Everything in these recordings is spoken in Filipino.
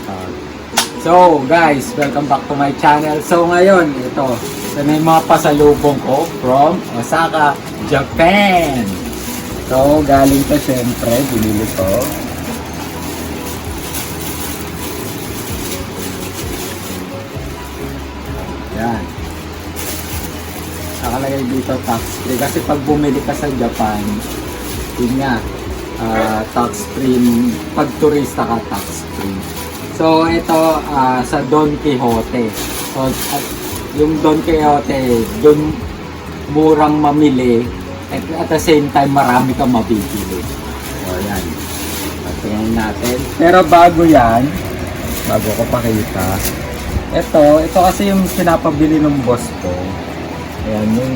Uh, so guys, welcome back to my channel. So ngayon, ito na yung mga pasalubong ko from Osaka, Japan. So galing to syempre, binili ko. Yan. Nakalagay dito tax free. Kasi pag bumili ka sa Japan, yun nga, tax free. Pag turista ka, tax free. So ito sa Don Quijote. So yung Don Quijote, doon murang mamili at the same time marami kang mabibili. So yan. Tingnan natin. Pero bago yan, bago ko pakita, ito kasi yung pinapabili ng boss ko. Ayan, yung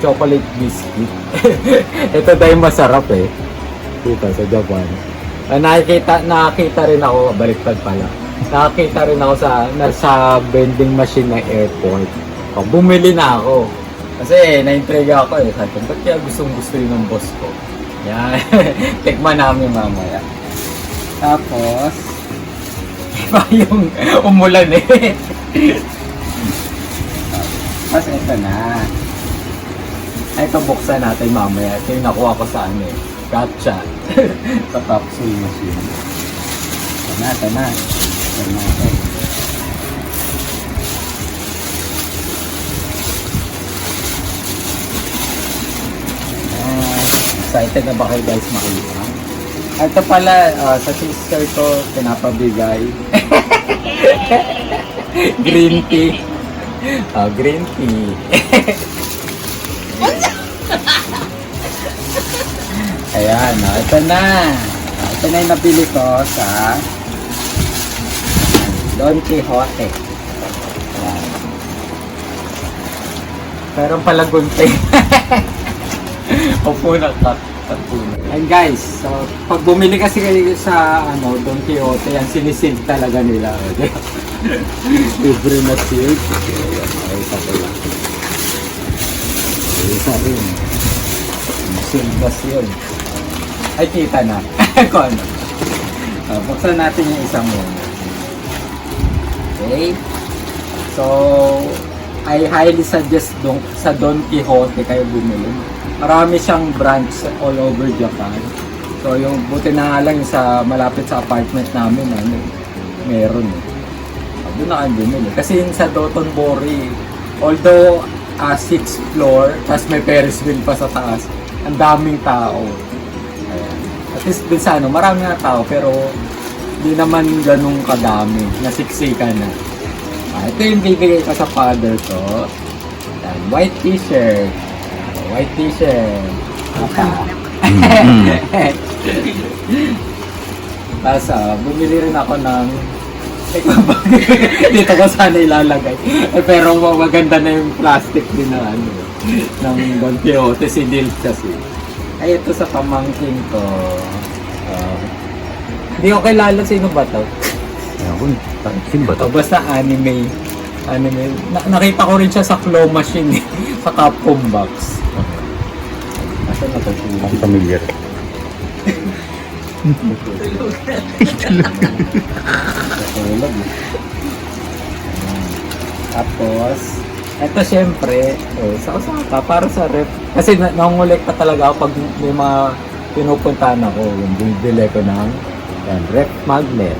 chocolate biscuit. Ito dahil masarap eh. Dito sa Japan. Nakakita rin ako, baliktad pala. Nakakita rin ako sa vending machine ng airport. Bumili na ako. Kasi na-intriga ako eh. Sabi ko, ba't kaya gusto yun ng boss ko? Yan. Tikman namin mamaya. Tapos, iba yung umulan eh. Tapos ito na. Ito buksan natin mamaya. Ito yung nakuha ko sa gotcha. Sa capsule machine. Ito na. Excited na ba kayo guys makita? Ito pala, sa sister ko, pinapabigay. Green tea. Green tea. Ayan, ito na. Ito na yung nabili ko sa Don Quijote. Ayan. Meron pala gunting. Opo na cut. And guys, so pag bumili kasi kayo sa Don Quijote, yan sinisilk talaga nila. Libre na silk. Ay, isa ko lang. Isa rin. Silk bas yun. Ay, kita na. Kung ano. Buksan natin yung isang muna. Okay. So, I highly suggest sa Don Quijote kayo bumili. Marami siyang branch all over Japan. So, yung buti na nga lang sa malapit sa apartment namin, meron eh. Doon na kayo bumili. Kasi yung sa Dotonbori, although 6th floor, tapos may Ferris wheel pa sa taas, ang daming tao. Ayan. At least din sa marami na tao, pero hindi naman ganun kadami. Nasiksikan na. Ito yung bibigay ko sa father ko. Ayan, white t-shirt. White t-shirt. Tapos bumili rin ako ng dito ko sana ilalagay. Pero maganda na yung plastic din na ng Don Quijote, sinilk kasi. Ay, ito sa pamangkin ko. Hindi ko kilala sino ba to? Sino ba to? Basta anime. Nakita ko rin siya sa claw machine sa Capcom box. Nasaan na to? Ang familiar. Tapos ito syempre sa Osaka para sa ref kasi nangungulekta talaga ako pag may mga pinupuntahan ako, yung bibili ko ng ref magnet.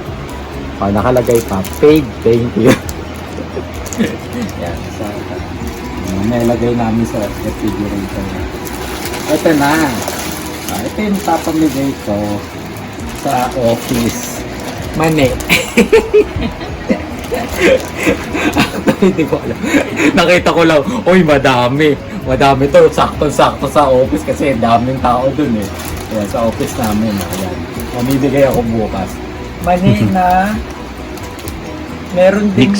Nakalagay pa paid, thank you. Yan, nilagay namin sa refrigerator. Ito na. Ito yung papamigay ko sa office. Mani. Hindi ko alam. Nakita ko lang, uy, madami. Madami to. Sakto-sakto sa office kasi daming tao dun eh. Ayan, sa office namin. Ayan. Mamibigay ako bukas. Mani na meron din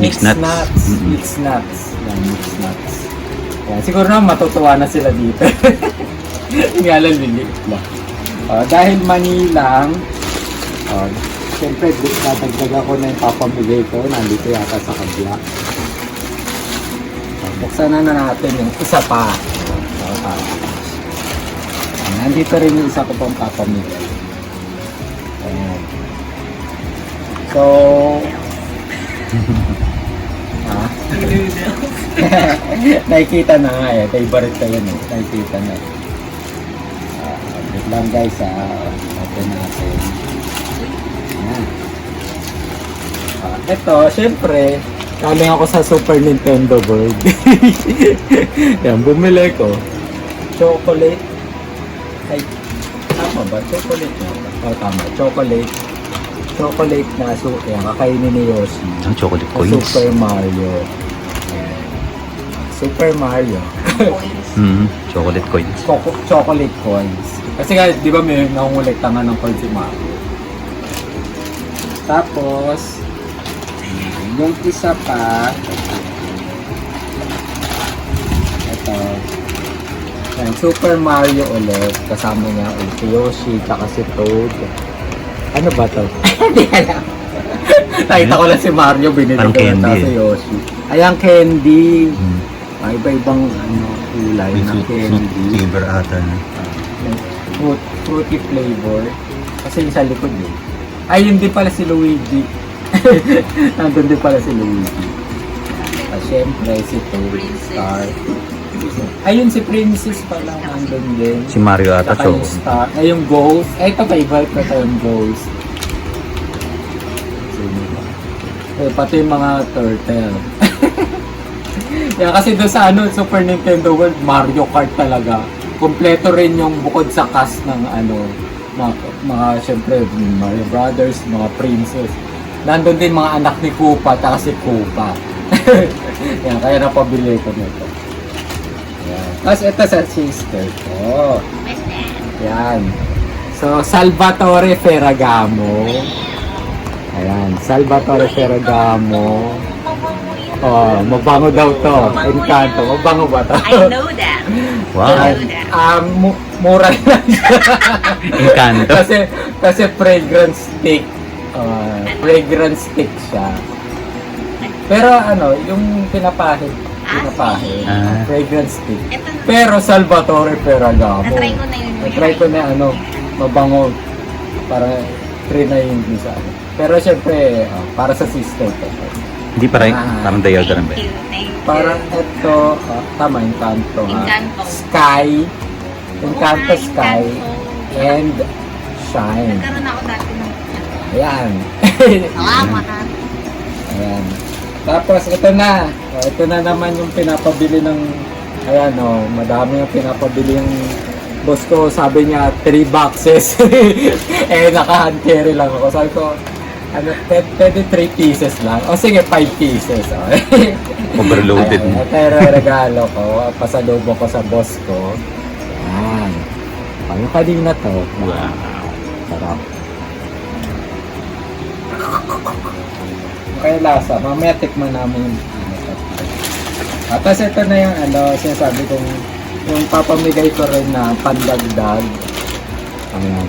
mixed nuts. Mixed nuts. Yan, mixed nuts. Ayan, siguro na matutuwa na sila dito. Nga lang liliit lang. Dahil mani lang, siyempre dadagdag ako na yung papamigay ko. Nandito yata sa kabila. Buksan na natin yung isa pa. Nandito rin yung isa ko pang papamigay. So, ha? Nakikita na nga eh. Favorite ko yun eh. Nakikita na. Wait lang guys ha. Open natin. Ayan. Ito, syempre, galing ako sa Super Nintendo World. Yan, bumili ko. Chocolate. Ay, tama ba? Chocolate na ba? Oh, tama. Chocolate. Chocolate na yan, kakainin ni Yoshi. Ang chocolate Sa coins. Super Mario. Ayan. Super Mario. Chocolate coins. Chocolate coins. Kasi nga, di ba may nangungulekta nga ng coins si Mario. Tapos, yung isa pa, ito, yan, Super Mario ulit. Kasama niya ulit si Yoshi, tsaka si Toad. Ano ba to? Hindi alam. Nakita ko lang si Mario, binili Parang ko lang candy si Yoshi. Ayan, candy. Mm. Iba-ibang kulay ng candy. Flavor ata. Fruity flavor. Kasi yung sa likod eh. Ay, yun din pala si Luigi. Nandun din pala si Luigi. Siyempre, si Toad, Star. Ayun, si Princess pala nandun din. Si Mario ata, Saka yung Star. Ay, yung Ghost. Ay, ito pa, iba pa ito yung Ghost. Sino ba? Eh, pati yung mga turtle. Yan, kasi doon sa Super Nintendo World, Mario Kart talaga. Kompleto rin yung bukod sa cast ng mga syempre, Mario Brothers, mga Princess. Nandun din mga anak ni Koopa, at si Koopa. Yan, kaya napabili ko nito. Yan. Tapos ito sa sister ko. Yan. So, Salvatore Ferragamo. Ayan, Salvatore Ferragamo. Oh, mabango daw to. Encanto. Mabango ba to? I know that. Wow. Mura lang siya. Encanto. kasi fragrance stick. Fragrance stick siya. Pero yung pinapahid. Ah. Fragrance stick. Ito, Pero Salvatore Ferragamo. na-try ko na yun. Na-try ko na mabango. Para try na yun sa Pero syempre, para sa sister ko. Hindi parang diagram ba? Thank you, thank you. Parang ito, tama, Encanto ha. Encanto. Sky. Encanto Sky. Encanto. And Shine. Nagkaroon ako dati ng Ayan. salamat ha. Ayan. Tapos ito na. Ito na naman yung pinapabili ng, ayan madami yung pinapabili yung boss ko. Sabi niya 3 boxes. Naka-hand carry lang ako. Sabi ko, pwede 3 pieces lang. O sige, 5 pieces. Overloaded. Ayan, ito yung regalo ko. Pasalubong ko sa boss ko. Ayan. Yung kanina to. Wow. Sarap. Kaya lasa. Mamaya tikman namin yung tapos ito na yung sinasabi kong yung papamigay ko rin na pandagdag. Ayan.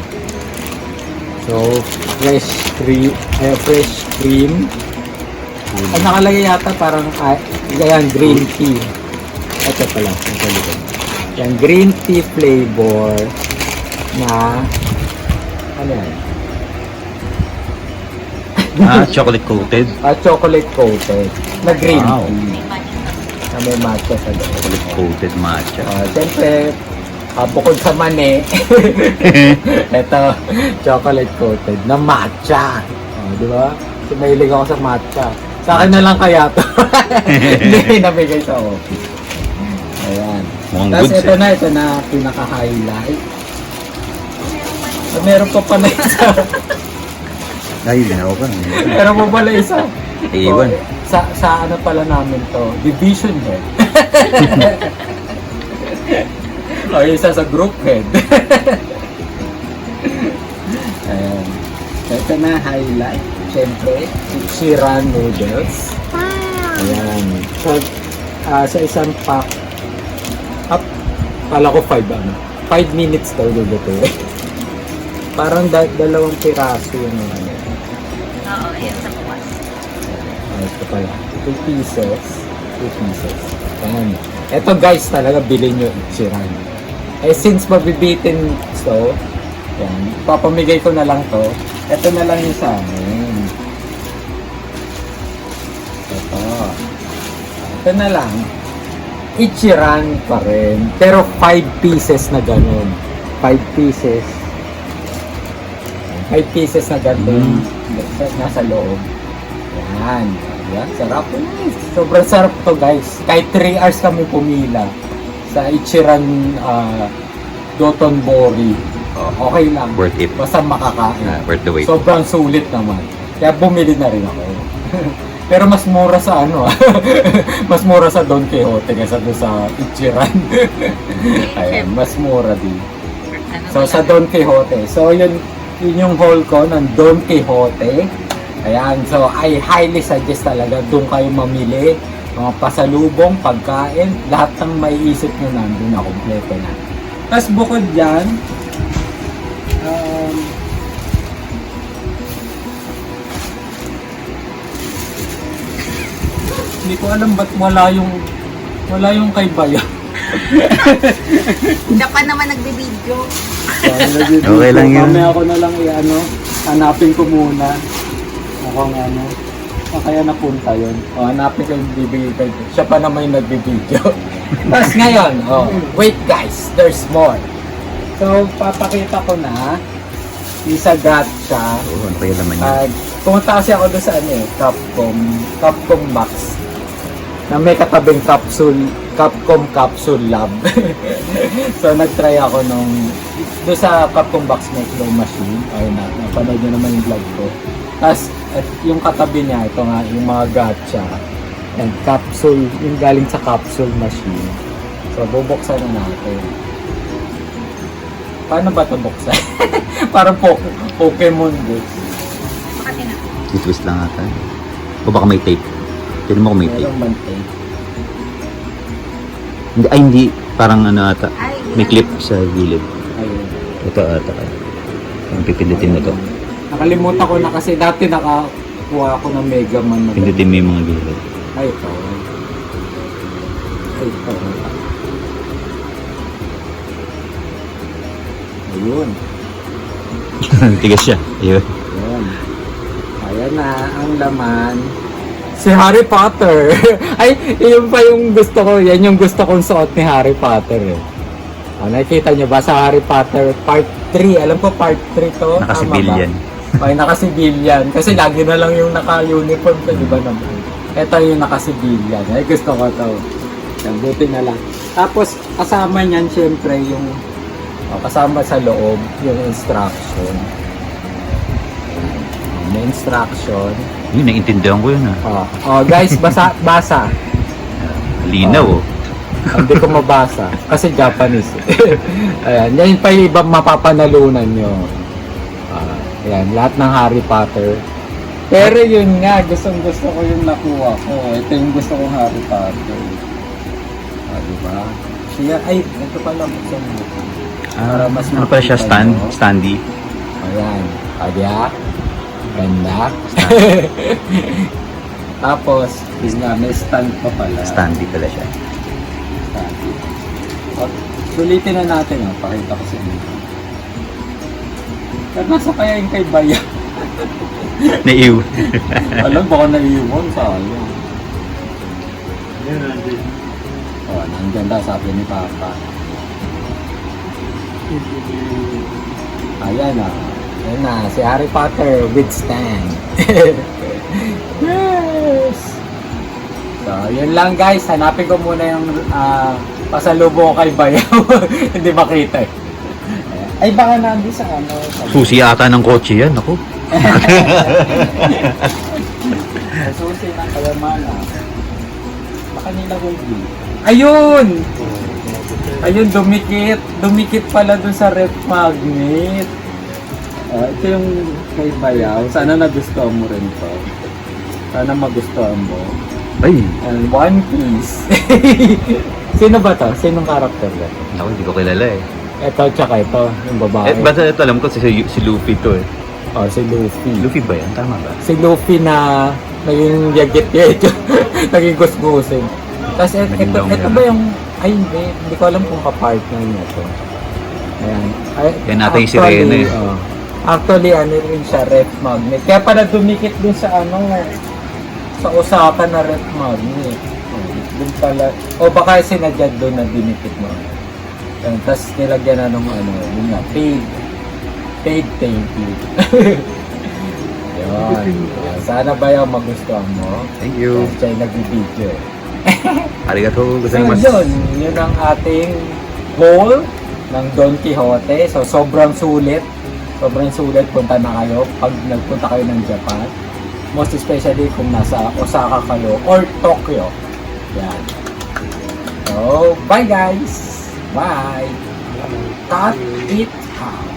So, fresh cream. Ang nakalagay yata parang, ayan, green tea. Ito pala, ito likod. Yan, green tea flavor na, yan? Chocolate coated. Chocolate coated na green Wow. tea. Na may matcha sa loob. Chocolate coated matcha. Siyempre, bukod sa mani, ito, chocolate coated na matcha. Di ba? So, mahilig ako sa matcha. Sa akin na lang kaya to. Hindi, nabigay sa office. Ayan. Mukhang Tapos goods ito na pinaka-highlight. Meron pa pala isa. Ay, binaw ka. Meron pa pala isa. Iwan. Sa ano pala namin to? Division head. O, isa sa group head. Ayan. Ito na highlight. Siyempre, Ichiran noodles. Ayan. So, sa isang pack, kala ko 5 minutes daw luluto. Parang dalawang piraso yung Oo, yan sa bukas. ito pala. 2 pieces. Ayan. Ito guys, talaga bilhin nyo Ichiran. Since mabibitin yan, papamigay ko na lang to. Ito na lang yung sa amin. ito na lang. Ichiran pa rin. Pero 5 pieces na ganun. 5 pieces. 5 pieces na ganun. Nasa loob. Yan. Yan. Sarap. Sobrang sarap to guys. Kahit 3 hours kami pumila sa Ichiran Dotonbori. Okay lang. Worth it. Basta makakain. Worth the wait. Sobrang sulit naman. Kaya bumili na rin ako. Pero mas mura sa mas mura sa Don Quixote kaysa doon sa Ichiran. Ayan, mas mura din. So sa Don Quixote. So yun yung haul ko ng Don Quixote. Ayan, so I highly suggest talaga doon kayo mamili. Mga pasalubong, pagkain, lahat ng maiisip nyo nandun na, kompleto na. Tapos bukod dyan, hindi ko alam ba't wala yung kay Baya. Siya pa naman nagbibideo. Okay lang yun. Mamaya ako na lang hanapin ko muna. Mukhang kaya napunta yun. Hanapin ko yung bibigay kay siya pa naman yung nagbibideo. Tapos ngayon, wait guys, there's more. So, papakita ko na isa gacha. Oo, ano kaya naman yun? Pumunta kasi ako doon sa Capcom Max na may katabing Capcom Capsule Lab. So nag-try ako doon sa Capcom Box may claw machine. Ayun na, napanood nyo naman yung vlog ko. Tapos yung katabi niya, ito nga yung mga gacha and capsule, yung galing sa capsule machine. So bubuksan na natin. Paano ba ito buksan? Parang Pokemon Go. Makati na. I-twist lang ata. O baka may tape. Tignan mo kung may tape. Merong bantay. Hindi, ay hindi. Parang ano ata. Ay, May clip sa gilid. Ayun. Ito ata. Ang pipindutin mo to. Nakalimutan ko na kasi dati nakakuha ako ng Mega Man. Pindutin mo yung mga gilid. Ay, ito. Ay, ito. Ayun. Tigas siya. Ayun. Ayun. Ayan na ang laman. Si Harry Potter. Ay, yun pa yung gusto ko. Yan yung gusto kong suot ni Harry Potter eh. Nakikita nyo ba sa Harry Potter Part 3? Alam ko Part 3 to. Nakasibilyan. Ay, nakasibilyan. Kasi lagi na lang yung naka-uniform ko, di ba naman? Ito yung nakasibilyan. Ay, gusto ko to. Yan, buti na lang. Tapos, kasama niyan, syempre, yung kasama sa loob, yung instruction. May instruction. Yun, naiintindihan ko yun Guys, basa. Linaw oh. Hindi ko mabasa. Kasi Japanese. Ayan, yan pa yung ibang mapapanalunan nyo. Ayan, lahat ng Harry Potter. Pero yun nga, gusto ko yung nakuha ko. Ito yung gusto kong Harry Potter. Diba? Siya, ay, ito pala buksan mo. Para mas ano pala siya? makita nyo. Standy? Ayan. Kaya, ganda. Tapos, yun nga, may stand pa pala. Standy pala siya. Standy. Sulitin na natin, pakita ko sa inyo. Pero nasa kaya yung kay Baya? Naiw. Alam, baka naiiwan, sayang. Nandyan daw, sabi ni Papa. Ayan na. Ayan na, si Harry Potter with stand. Yes! So, yun lang guys. Hanapin ko muna yung pasalubong ko kay Bayaw. Hindi makita eh. Ay, baka nandun sa Susi ata ng kotse yan. Ako. Susi ng kayamana. Baka nila hindi. Ayun! Ayun, dumikit. Dumikit pala dun sa ref magnet. Ito yung kay Bayaw. Sana nagustuhan mo rin to. Sana magustuhan mo. Ay. And One Piece. Sino ba to? Sinong karakter ba? Ako, hindi ko kilala eh. Ito, tsaka ito. Yung babae. Basta ito alam ko si Luffy to eh. Si Luffy. Luffy ba yan? Tama ba? Si Luffy na naging yagit-yagit. Naging gusgusin. Tapos ito ba yung... Ay, hindi ko alam kung ka-partner niya to. Ayan. Yan natin yung sirena eh. Actually, ano rin siya, ref magnet. Kaya pala dumikit dun sa sa usapan na ref magnet. Doon pala. O baka sinadya doon na dinikit mo. Tapos nilagyan na nung ano, yun nga, paid thank you. Yun. Sana ba yung magustuhan mo? Thank you. Siya yung nag-video. Arigatou So gozaimasu. yun ang ating haul ng Don Quixote. So sobrang sulit. Sobrang sulit, punta na kayo pag nagpunta kayo ng Japan. Most especially kung nasa Osaka kayo or Tokyo. Yan. So, bye guys! Bye! Cut it out!